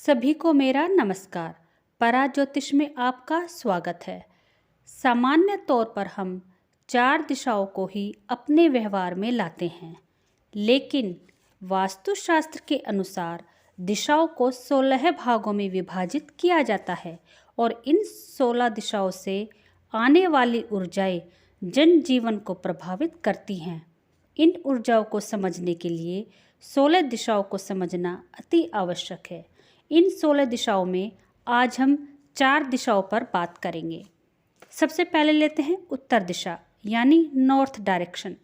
सभी को मेरा नमस्कार। परा ज्योतिष में आपका स्वागत है। सामान्य तौर पर हम 4 दिशाओं को ही अपने व्यवहार में लाते हैं, लेकिन वास्तुशास्त्र के अनुसार दिशाओं को 16 भागों में विभाजित किया जाता है और इन 16 दिशाओं से आने वाली ऊर्जाएं जनजीवन को प्रभावित करती हैं। इन ऊर्जाओं को समझने के लिए 16 दिशाओं को समझना अति आवश्यक है। इन 16 दिशाओं में आज हम 4 दिशाओं पर बात करेंगे। सबसे पहले लेते हैं उत्तर दिशा यानी नॉर्थ डायरेक्शन।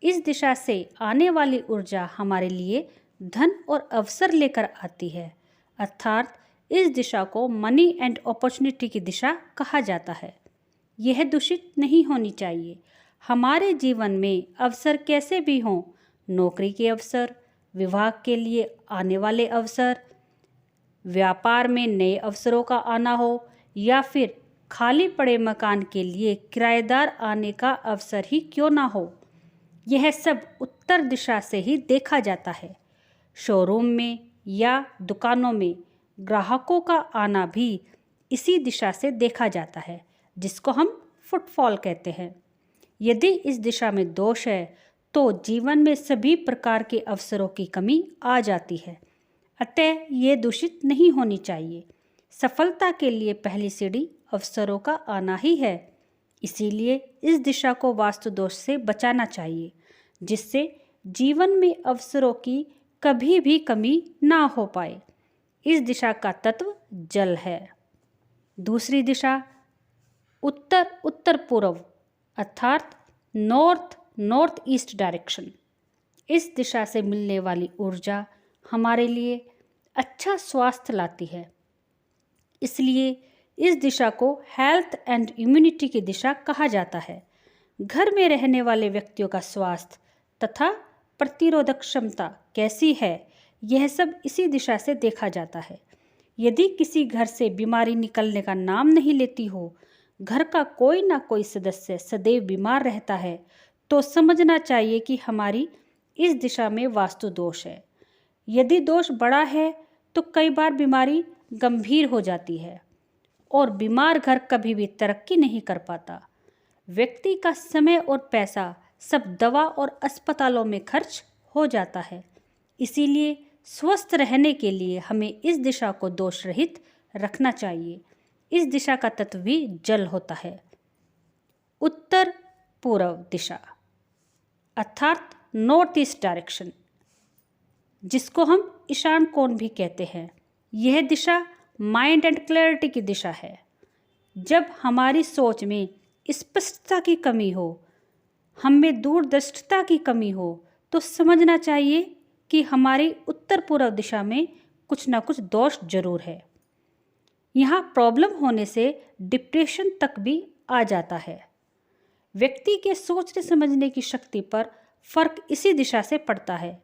इस दिशा से आने वाली ऊर्जा हमारे लिए धन और अवसर लेकर आती है, अर्थात इस दिशा को मनी एंड अपॉर्चुनिटी की दिशा कहा जाता है। यह दूषित नहीं होनी चाहिए। हमारे जीवन में अवसर कैसे भी हों, नौकरी के अवसर, विवाह के लिए आने वाले अवसर, व्यापार में नए अवसरों का आना हो या फिर खाली पड़े मकान के लिए किराएदार आने का अवसर ही क्यों ना हो, यह सब उत्तर दिशा से ही देखा जाता है। शोरूम में या दुकानों में ग्राहकों का आना भी इसी दिशा से देखा जाता है, जिसको हम फुटफॉल कहते हैं। यदि इस दिशा में दोष है तो जीवन में सभी प्रकार के अवसरों की कमी आ जाती है। अतः ये दूषित नहीं होनी चाहिए। सफलता के लिए पहली सीढ़ी अवसरों का आना ही है। इसीलिए इस दिशा को वास्तु दोष से बचाना चाहिए, जिससे जीवन में अवसरों की कभी भी कमी ना हो पाए। इस दिशा का तत्व जल है। दूसरी दिशा उत्तर उत्तर पूर्व अर्थात नॉर्थ नॉर्थ ईस्ट डायरेक्शन। इस दिशा से मिलने वाली ऊर्जा हमारे लिए अच्छा स्वास्थ्य लाती है। इसलिए इस दिशा को हेल्थ एंड इम्यूनिटी की दिशा कहा जाता है। घर में रहने वाले व्यक्तियों का स्वास्थ्य तथा प्रतिरोधक क्षमता कैसी है, यह सब इसी दिशा से देखा जाता है। यदि किसी घर से बीमारी निकलने का नाम नहीं लेती हो, घर का कोई ना कोई सदस्य सदैव बीमार रहता है, तो समझना चाहिए कि हमारी इस दिशा में वास्तु दोष है। यदि दोष बड़ा है तो कई बार बीमारी गंभीर हो जाती है और बीमार घर कभी भी तरक्की नहीं कर पाता। व्यक्ति का समय और पैसा सब दवा और अस्पतालों में खर्च हो जाता है। इसीलिए स्वस्थ रहने के लिए हमें इस दिशा को दोष रहित रखना चाहिए। इस दिशा का तत्व भी जल होता है। उत्तर पूर्व दिशा अर्थात नॉर्थ ईस्ट डायरेक्शन, जिसको हम ईशान कोण भी कहते हैं। यह दिशा माइंड एंड क्लैरिटी की दिशा है। जब हमारी सोच में स्पष्टता की कमी हो, हम में दूरदृष्टता की कमी हो, तो समझना चाहिए कि हमारी उत्तर पूर्व दिशा में कुछ ना कुछ दोष जरूर है। यहाँ प्रॉब्लम होने से डिप्रेशन तक भी आ जाता है। व्यक्ति के सोचने समझने की शक्ति पर फर्क इसी दिशा से पड़ता है।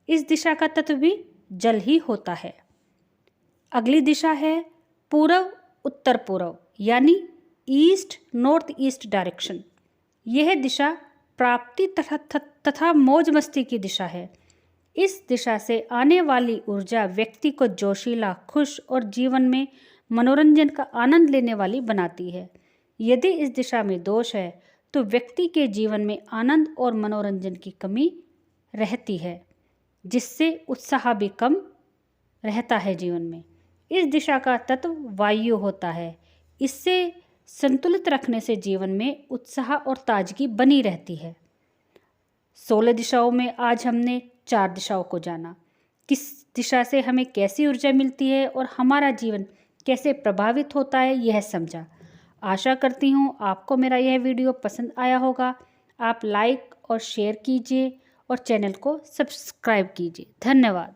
इस दिशा का तत्व भी जल ही होता है। अगली दिशा है पूर्व उत्तर पूर्व यानी ईस्ट नॉर्थ ईस्ट डायरेक्शन। यह दिशा प्राप्ति तथा मौज मस्ती की दिशा है। इस दिशा से आने वाली ऊर्जा व्यक्ति को जोशीला, खुश और जीवन में मनोरंजन का आनंद लेने वाली बनाती है। यदि इस दिशा में दोष है तो व्यक्ति के जीवन में आनंद और मनोरंजन की कमी रहती है, जिससे उत्साह भी कम रहता है जीवन में। इस दिशा का तत्व वायु होता है। इससे संतुलित रखने से जीवन में उत्साह और ताजगी बनी रहती है। 16 दिशाओं में आज हमने 4 दिशाओं को जाना। किस दिशा से हमें कैसी ऊर्जा मिलती है और हमारा जीवन कैसे प्रभावित होता है, यह समझा। आशा करती हूँ आपको मेरा यह वीडियो पसंद आया होगा। आप लाइक और शेयर कीजिए और चैनल को सब्सक्राइब कीजिए। धन्यवाद।